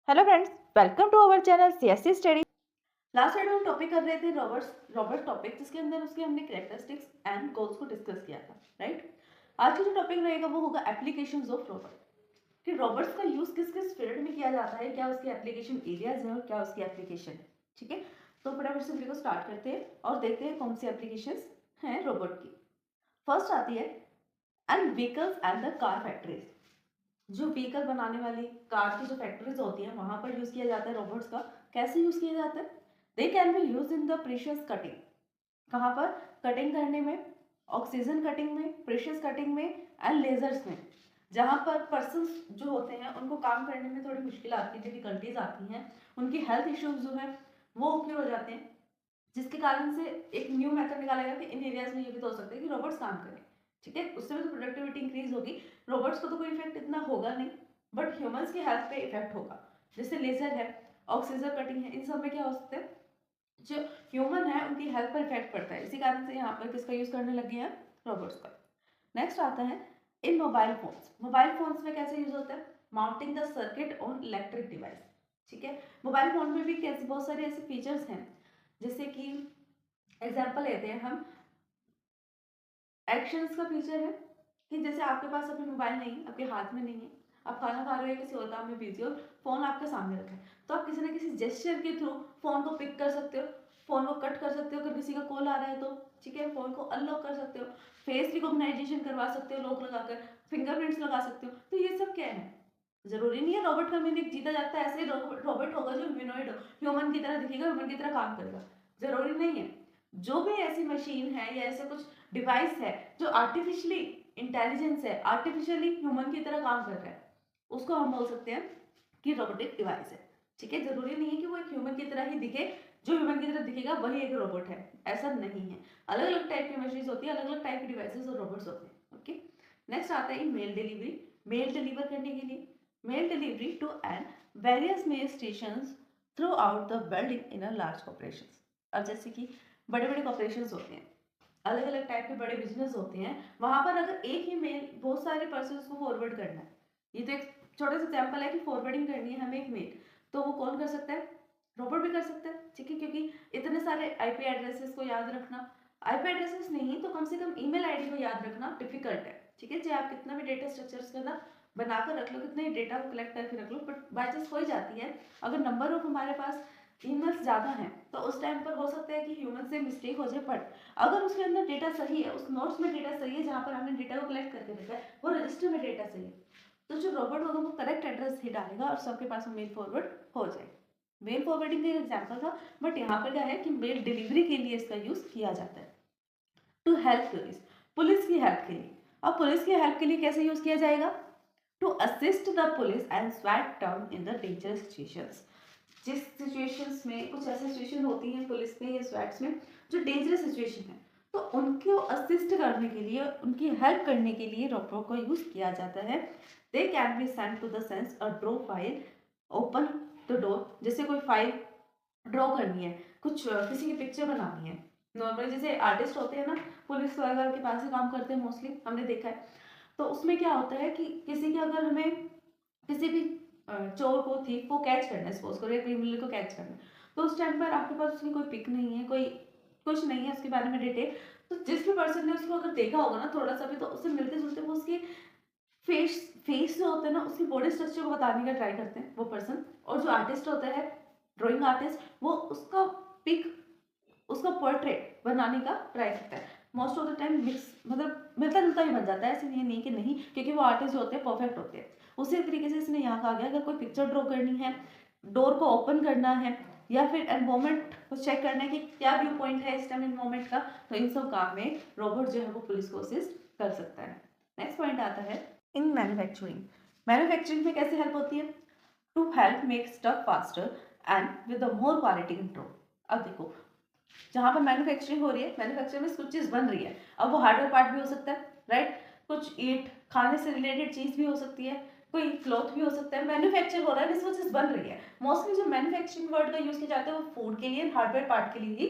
Hello friends, welcome to our channel CSC study. Last time हम topic कर रहे थे रॉबर्ट टॉपिक, जिसके अंदर उसके हमने कैरेक्टरिस्टिक्स एंड गोल्स को डिस्कस किया था, राइट। आज का जो टॉपिक रहेगा वो होगा एप्लीकेशंस ऑफ रॉबर्ट, कि रॉबर्ट्स का यूज किस किस फील्ड में किया जाता है, क्या उसके एप्लीकेशन एरियाज हैं और क्या उसकी एप्लीकेशन है। ठीक है, तो फटाफट से वीडियो को स्टार्ट करते हैं और देखते हैं कौन सी एप्लीकेशंस हैं रॉबर्ट की। फर्स्ट आती है and vehicles and the car factories. जो व्हीकल बनाने वाली कार की जो फैक्ट्रीज होती हैं वहां पर यूज किया जाता है रोबोट्स का। कैसे यूज किया जाता है? They can B use in the precious cutting. कहाँ पर? कटिंग करने में, ऑक्सीजन कटिंग में, प्रीशियस कटिंग में एंड लेजर्स में। जहाँ पर पर्सन जो होते हैं उनको काम करने में थोड़ी मुश्किल आती है, डिफिकल्टीज आती हैं, उनकी हेल्थ इश्यूज जो है वो ओके हो जाते हैं, जिसके कारण से एक न्यू मेथड निकाला गया कि इन एरियाज में ये भी तो हो सकता है कि रोबोट्स काम करें। ठीक है, उससे भी तो प्रोडक्टिविटी इंक्रीज होगी। रोबोट्स को तो कोई इफेक्ट इतना होगा नहीं, बट ह्यूमंस की हेल्थ पे इफेक्ट होगा। जैसे लेजर है, ऑक्सीजन कटिंग है, इन सब में क्या हो सकता है, जो ह्यूमन है उनकी हेल्थ पर इफेक्ट पड़ता है। इसी कारण से यहाँ पर किसका यूज करने लगे हैं? रोबोट्स का। नेक्स्ट आता है इन मोबाइल फोन्स। मोबाइल फोन्स में कैसे यूज होता है? Mounting the circuit on electric device. ठीक है, मोबाइल फोन में भी कैसे बहुत सारे ऐसे फीचर्स हैं, जैसे कि एग्जाम्पल लेते हैं हम, एक्शंस का फीचर है कि जैसे आपके पास अभी मोबाइल नहीं है, आपके हाथ में नहीं है, आप खाना खा रहे हो या किसी और काम में बिजी हो, फोन आपके सामने रखा है, तो आप किसी ना किसी जेस्चर के थ्रू फोन को पिक कर सकते हो, फोन को कट कर सकते हो अगर किसी का कॉल आ रहा है तो। ठीक है, फोन को अनलॉक कर सकते हो, फेस रिकॉग्नाइजेशन करवा सकते हो लॉक लगाकर, फिंगरप्रिंट्स लगा सकते हो। तो ये सब क्या है? जरूरी नहीं है रोबोट का मीनिंग जीता जाता है, ऐसे रोबोट होगा जो ह्यूमनॉइड हो, ह्यूमन की तरह दिखेगा, ह्यूमन की तरह काम करेगा, जरूरी नहीं है। जो भी ऐसी मशीन है या ऐसे कुछ डिवाइस है जो आर्टिफिशियली इंटेलिजेंस है, आर्टिफिशियली ह्यूमन की तरह काम कर रहा है, उसको हम बोल सकते हैं कि रोबोटिक डिवाइस है। ठीक है, जरूरी नहीं है कि वो एक ह्यूमन की तरह ही दिखे, जो ह्यूमन की तरह दिखेगा वही एक रोबोट है, ऐसा नहीं है। अलग अलग टाइप की मशीन होती है, अलग अलग टाइप की डिवाइसेस और रोबोट्स होते हैं। ओके, नेक्स्ट आता है मेल डिलीवरी। मेल डिलीवर करने के लिए, mail delivery to and various mail station throughout the world in a large corporation. अब जैसे कि बड़े बड़े कॉर्पोरेशन होते हैं, अलग अलग टाइप के बड़े बिजनेस होते हैं, वहां पर अगर एक ही मेल बहुत सारे पर्सन को फॉरवर्ड करना है, ये तो एक छोटा सा एग्जाम्पल है कि फॉरवर्डिंग करनी है हमें एक मेल, तो वो कौन कर सकता है? रोबोट भी कर सकता है। ठीक है, क्योंकि इतने सारे आईपी एड्रेसेस को याद रखना, आईपी एड्रेसेस नहीं तो कम से कम ईमेल आईडी को याद रखना डिफिकल्ट है। ठीक है, चाहे आप कितना भी डेटा स्ट्रक्चर्स करना बनाकर रख लो, कितने ही डेटा को कलेक्ट करके रख लो, बट बाई चांस हो ही जाती है। अगर नंबर ऑफ हमारे पास ईमेल्स ज़्यादा हैं तो उस टाइम पर हो सकता है कि ह्यूमन से मिस्टेक हो जाए, बट अगर उसके अंदर डेटा सही है, उस नोट्स में डेटा सही है, जहाँ पर हमने डेटा को कलेक्ट करके रखा है वो रजिस्टर में डेटा सही है, तो जो रोबोट होगा वो करेक्ट एड्रेस ही डालेगा और सबके पास वो मेल फॉरवर्ड हो जाए। मेल फॉरवर्डिंग का एग्जाम्पल था, बट यहाँ पर क्या है कि मेल डिलीवरी के लिए इसका यूज किया जाता है। टू हेल्प पुलिस, पुलिस की हेल्प के लिए। अब पुलिस की हेल्प के लिए कैसे यूज किया जाएगा? To assist the police and swat down in the dangerous situations. जिस सिचुएशंस में कुछ ऐसी सिचुएशन होती हैं पुलिस में या स्वैट्स में जो डेंजरस सिचुएशन है, तो उनको असिस्ट करने के लिए, उनकी हेल्प करने के लिए रोबोट को यूज किया जाता है। They can be sent to the sense a draw file, open the door. जैसे कोई फाइल ड्रॉ करनी है, कुछ किसी की पिक्चर बनानी है, नॉर्मली जैसे आर्टिस्ट होते हैं ना, पुलिस वगैरह के पास ही काम करते हैं मोस्टली, हमने देखा है। तो उसमें क्या होता है कि किसी के अगर हमें किसी भी चोर को, थीफ को कैच करना है, सपोज करो या क्रिमिनल को कैच करना है, तो उस टाइम पर आपके पास उसकी कोई पिक नहीं है, कोई कुछ नहीं है उसके बारे में डिटेल, तो जिस भी पर्सन ने उसको अगर देखा होगा ना थोड़ा सा भी, तो उससे मिलते जुलते वो उसके फेस फेस जो होता है ना, उसकी बॉडी स्ट्रक्चर को बताने का ट्राई करते हैं वो पर्सन। और जो आर्टिस्ट होता है, ड्राइंग आर्टिस्ट, वो उसका पिक, उसका पोर्ट्रेट बनाने का ट्राई करता है। Most of the time mix, मतलब मिलता जुलता ही बन जाता है, ऐसे नहीं कि नहीं, क्योंकि वो आर्टिस्ट जो होते हैं परफेक्ट होते हैं। उसी तरीके से इसने यहाँ कहा गया अगर कोई पिक्चर ड्रॉ करनी है, डोर को ओपन करना है, या फिर एनवायरमेंट को चेक करना है कि क्या व्यू पॉइंट है इस टाइम एनवायरमेंट का, तो इन सब काम में रोबोट जो है वो पुलिस को असिस्ट कर सकता है। नेक्स्ट पॉइंट आता है इन मैन्युफैक्चरिंग। मैन्युफैक्चरिंग में कैसे हेल्प होती है? To help make stuff faster and with more quality control. अब देखो, जहाँ पर मैन्युफैक्चरिंग हो रही है, मैन्युफैक्चरिंग में कुछ चीज़ बन रही है, अब वो हार्डवेयर पार्ट भी हो सकता है, राइट, कुछ ईट खाने से रिलेटेड चीज़ भी हो सकती है, कोई क्लॉथ भी हो सकता है, मैन्युफैक्चर हो रहा है, वो चीज़ बन रही है। मोस्टली जो मैन्युफैक्चरिंग वर्ड का यूज़ किया जाता है वो फूड के लिए, हार्डवेयर पार्ट के लिए ही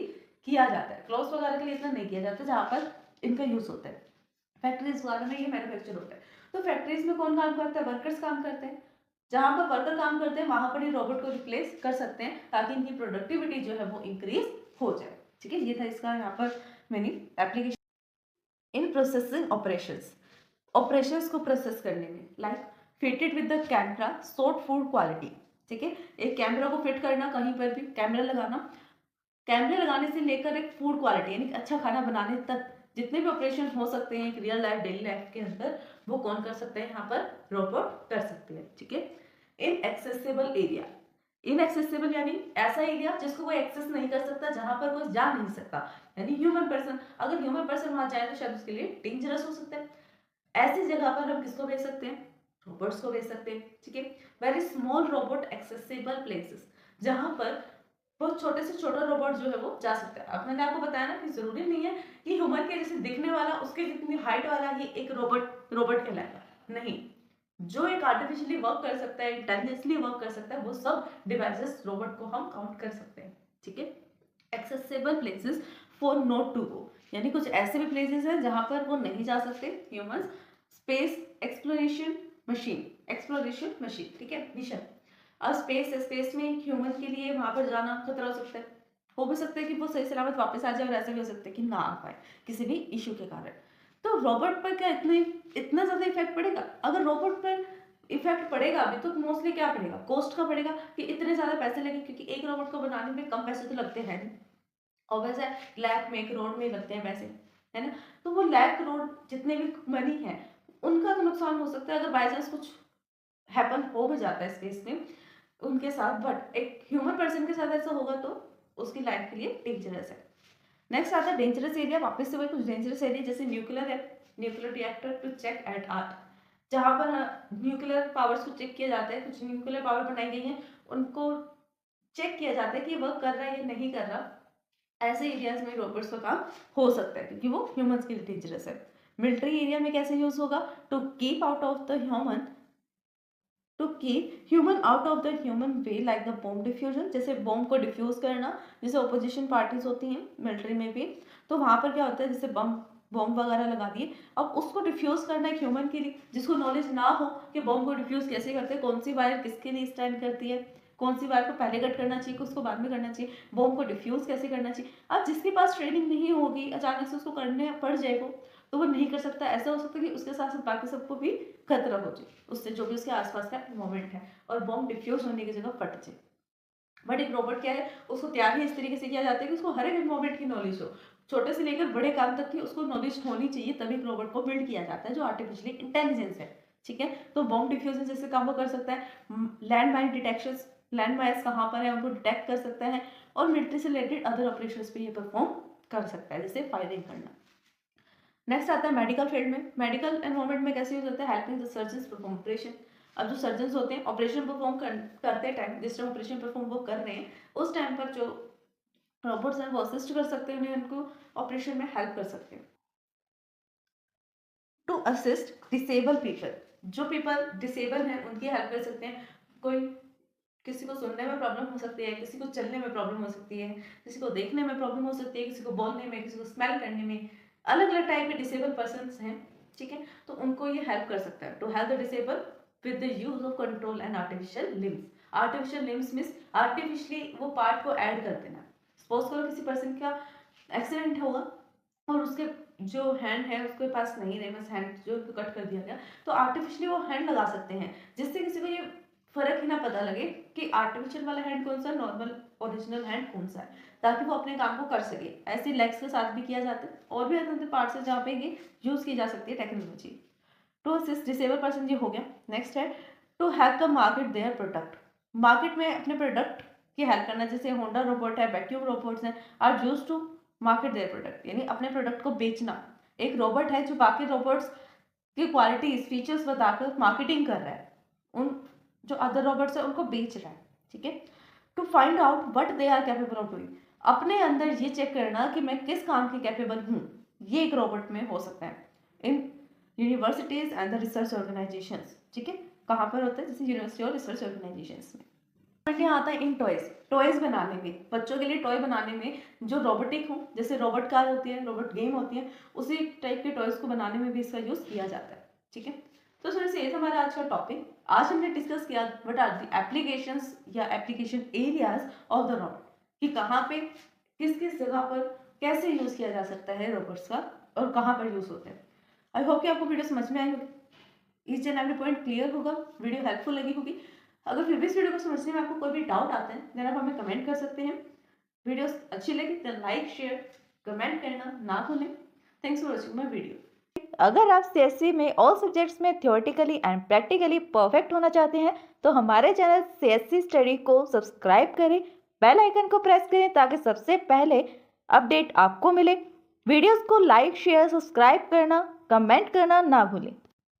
किया जाता है, क्लॉथ्स वगैरह के लिए इतना नहीं किया जाता जहाँ पर इनका यूज़ होता है। फैक्ट्रीज वगैरह में ये मैन्युफैक्चर होता है। तो फैक्ट्रीज में कौन काम करता है? वर्कर्स काम करते हैं। जहाँ पर वर्कर काम करते हैं वहां पर ये रोबोट को रिप्लेस कर सकते हैं ताकि इनकी प्रोडक्टिविटी जो है वो इंक्रीज हो जाए। ठीक है, ये था इसका यहाँ पर meaning. Application in processing operations, operations को प्रोसेस करने में, like fitted with the camera sort food quality. ठीक है, एक कैमरा को फिट करना, कहीं पर भी कैमरा लगाना, कैमरे लगाने से लेकर एक फूड क्वालिटी यानी अच्छा खाना बनाने तक जितने भी ऑपरेशन हो सकते हैं एक रियल लाइफ डेली लाइफ के अंदर, वो कौन कर सकते हैं, यहाँ पर रोबोट कर सकते हैं। ठीक है, इन एक्सेसिबल एरिया, इनएक्सेसिबल यानी ऐसा एरिया जिसको कोई एक्सेस नहीं कर सकता, जहां पर कोई जा नहीं सकता, यानी ह्यूमन पर्सन, अगर ह्यूमन पर्सन वहां जाए तो शायद उसके लिए डेंजरस हो सकता है। ऐसी जगह पर हम किसको भेज सकते हैं, रोबोट्स को भेज सकते हैं। ठीक है, very small robot accessible places, जहां पर बहुत छोटे से छोटा रोबोट जो है वो जा सकता है। अब मैंने आपको बताया ना कि जरूरी नहीं है कि ह्यूमन के जैसे दिखने वाला उसके जितनी हाइट वाला ही एक रोबोट रोबोट कहलाएगा, नहीं, जो एक आर्टिफिशियली वर्क कर सकता है, इंटेलिजेंटली वर्क कर सकता है, वो सब डिवाइसेस रोबोट को हम काउंट कर सकते हैं। ठीक है, accessible places for not to go, यानी कुछ ऐसे भी प्लेसेस हैं जहां पर वो नहीं जा सकते humans. Space exploration machine, exploration machine, ठीक है, मिशन। अब स्पेस में ह्यूमन के लिए वहां पर जाना खतरा हो सकता है, हो भी सकता है कि वो सही सलामत वापस आ जाए, और ऐसा भी हो सकता है कि ना आ पाए किसी भी इशू के कारण। तो रोबोट पर क्या इतना ज्यादा इफेक्ट पड़ेगा? अगर रोबोट पर इफेक्ट पड़ेगा भी तो मोस्टली क्या पड़ेगा, कॉस्ट का पड़ेगा, कि इतने ज्यादा पैसे लगे, क्योंकि एक रोबोट को बनाने में कम पैसे तो लगते हैं नहीं, ऑब्वियस है, लाख में करोड़ में लगते हैं पैसे, है ना। तो वो लाख करोड़ जितने भी मनी है उनका तो नुकसान हो सकता है अगर बाई चांस कुछ हैपन हो भी जाता है स्पेस में उनके साथ, बट एक ह्यूमन पर्सन के साथ ऐसा होगा तो उसकी लाइफ के लिए डेंजरस है। नेक्स्ट आता है डेंजरस एरिया, वापस से वही कुछ डेंजरस एरिया, जैसे न्यूक्लियर है, nuclear reactor to check at art, जहां पर न्यूक्लियर पावर्स को चेक किया जाता है, कुछ न्यूक्लियर पावर बनाई गई है, उनको चेक किया जाता है कि वर्क कर रहा है या नहीं कर रहा। ऐसे एरियाज में रोबोट्स का काम हो सकता है क्योंकि वो ह्यूमंस के लिए डेंजरस है। मिलिट्री एरिया में कैसे यूज होगा, to keep out of the human, to keep human out of the human way, like the bomb diffusion, जैसे बॉम्ब को डिफ्यूज करना, जैसे ओपोजिशन पार्टीज होती हैं मिलिट्री में भी, तो वहां पर क्या होता है, जैसे बॉम्ब वगैरह लगा दिए, अब उसको डिफ्यूज करना एक ह्यूमन के लिए जिसको नॉलेज ना हो कि बॉम्ब को डिफ्यूज कैसे करते हैं, कौन सी वायर किसके लिए स्टैंड करती है, कौन सी वायर को पहले कट करना चाहिए, उसको बाद में करना चाहिए, बॉम्ब को डिफ्यूज कैसे करना चाहिए। अब जिसके पास ट्रेनिंग नहीं होगी, अचानक से उसको करने पड़ जाए तो वो नहीं कर सकता। ऐसा हो सकता है कि उसके साथ साथ बाकी सबको भी खतरा हो जाए उससे, जो भी उसके आसपास का इन्वायरमेंट है, और बॉम्ब डिफ्यूज होने की जगह फट जाए। बट एक रोबोट क्या है, उसको तैयार ही इस तरीके से किया जाता है कि उसको हर एक इन्वायरमेंट की नॉलेज हो, छोटे से लेकर बड़े काम तक की उसको नॉलेज होनी चाहिए, तभी एक रोबोट को बिल्ड किया जाता है जो आर्टिफिशियली इंटेलिजेंस है। ठीक है, तो बॉम्ब डिफ्यूजन जैसे काम वो कर सकता है, land mine detection, land mines कहाँ पर है उनको डिटेक्ट कर सकता है, और मिलिट्री से रिलेटेड अदर ऑपरेशंस पे ये परफॉर्म कर सकता है, जैसे फायरिंग करना। नेक्स्ट आता है मेडिकल फील्ड में, मेडिकल एनवायरमेंट में कैसे यूज होता है, helping the surgeons perform operation. अब जो सर्जन्स होते हैं ऑपरेशन परफॉर्म करते टाइम, जिस टाइम ऑपरेशन परफॉर्म वो कर रहे हैं उस टाइम पर जो रोबोट्स हैं वो असिस्ट कर सकते हैं, उन्हें उनको ऑपरेशन में हेल्प कर सकते हैं। टू असिस्ट डिसेबल पीपल, जो पीपल डिसेबल हैं उनकी हेल्प कर सकते हैं। कोई किसी को सुनने में प्रॉब्लम हो सकती है, किसी को चलने में प्रॉब्लम हो सकती है, किसी को देखने में प्रॉब्लम हो सकती है, किसी को बोलने में, किसी को स्मेल करने में, अलग अलग टाइप के डिसेबल पर्सन हैं। ठीक है, तो उनको ये हेल्प कर सकता है। To help the disable with the use of control and artificial limbs, artificial limbs means artificially वो पार्ट को ऐड कर देना। सपोज करो किसी पर्सन का एक्सीडेंट होगा और उसके जो हैंड है उसके पास नहीं रहे, बस हैंड जो कट कर दिया गया, तो आर्टिफिशियली वो हैंड लगा सकते हैं, जिससे किसी को ये फर्क ही ना पता लगे कि आर्टिफिशियल वाला हैंड कौन सा, नॉर्मल ओरिजिनल हैंड कौन सा है, ताकि वो अपने काम को कर सके। ऐसे लेग्स के साथ भी किया जाता है, और भी ऐसे पार्ट्स है जहाँ पे ये यूज की जा सकती है technology. To assist disable person ये हो गया। नेक्स्ट है to help the market their product, market में अपने प्रोडक्ट की हेल्प करना, जैसे होंडा रोबोट है, वैक्यूम रोबोट्स हैं, are use to market their product, यानी अपने प्रोडक्ट को बेचना। एक रोबोट है जो बाकी रोबोट्स की क्वालिटी फीचर्स बताकर मार्केटिंग कर रहा है, उन जो अदर रोबोट्स है उनको बेच रहा है। ठीक है, to find out what they are capable of doing, अपने अंदर ये चेक करना कि मैं किस काम के कैपेबल हूँ, ये एक रोबोट में हो सकता है। इन universities and the research organisations, ठीक है, कहाँ पर होता है, जैसे यूनिवर्सिटी और रिसर्च ऑर्गेनाइजेशंस में। यहाँ आता है इन टॉयज, टॉयज बनाने में, बच्चों के लिए टॉय बनाने में जो रोबोटिक हो, जैसे रोबोट कार होती है, रोबोट गेम होती है, उसी टाइप के टॉयज को बनाने में भी इसका यूज किया जाता है। ठीक है, तो सर से ये था हमारा आज का टॉपिक। आज हमने डिस्कस किया व्हाट आर द एप्लीकेशंस या application areas of the robot, कि कहाँ पे किस किस जगह पर कैसे यूज़ किया जा सकता है रोबोट्स का और कहाँ पर यूज़ होते हैं। आई होप कि आपको वीडियो समझ में आई होगी, each and every point clear होगा, वीडियो हेल्पफुल लगी होगी। अगर फिर भी इस वीडियो को समझने में आपको कोई भी डाउट आता है देन आप हमें कमेंट कर सकते हैं। वीडियो अच्छी लगी तो लाइक शेयर कमेंट करना ना भूलें। Thanks for watching my video. अगर आप सीएससी में ऑल सब्जेक्ट्स में थ्योरेटिकली एंड प्रैक्टिकली परफेक्ट होना चाहते हैं तो हमारे चैनल सीएससी स्टडी को सब्सक्राइब करें, बेल आइकन को प्रेस करें ताकि सबसे पहले अपडेट आपको मिले। वीडियोस को लाइक शेयर सब्सक्राइब करना कमेंट करना ना भूलें।